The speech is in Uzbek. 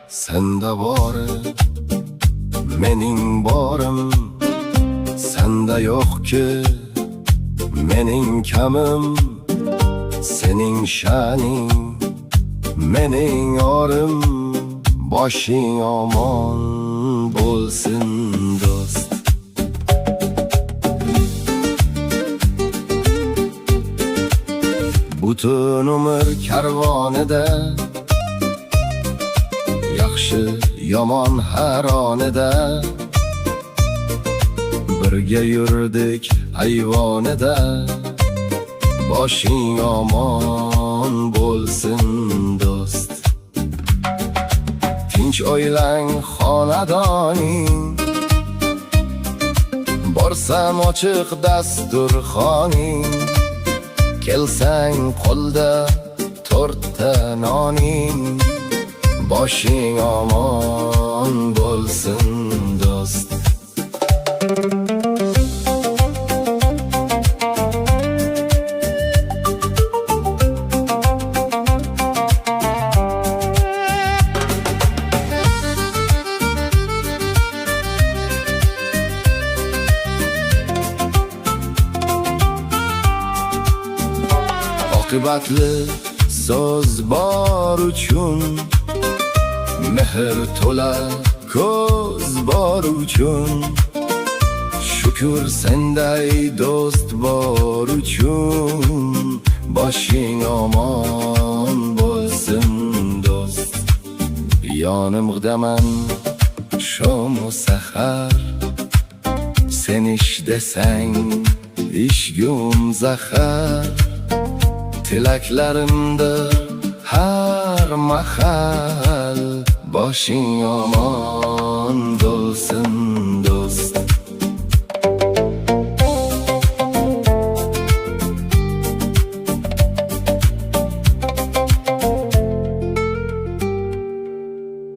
Senda bori mening borim, senda yo'q-ki mening kamim. Sening sha'ning mening orim, boshing omon bo'lsin do'st. Butun umr karvonida, yaxshi yomon har onida, birga yurdik ayvonida. Boshing omon bo'lsin do'st. Tinch oilang xonadoning, borsam ochiq dasturxoning. Kelsang qo'lda to'rtta noning, boshing omon bo'lsin do'st. Oqibatli so'z bor uchun, mehr to'la ko'z bor uchun, shukr senday do'st bor uchun. Boshing omon bo'lsin do'st. Yonimdaman shom u sahar, sen ish desang ishgum zahar. Tilaklarimdir har mahal, boshing omon bo'lsin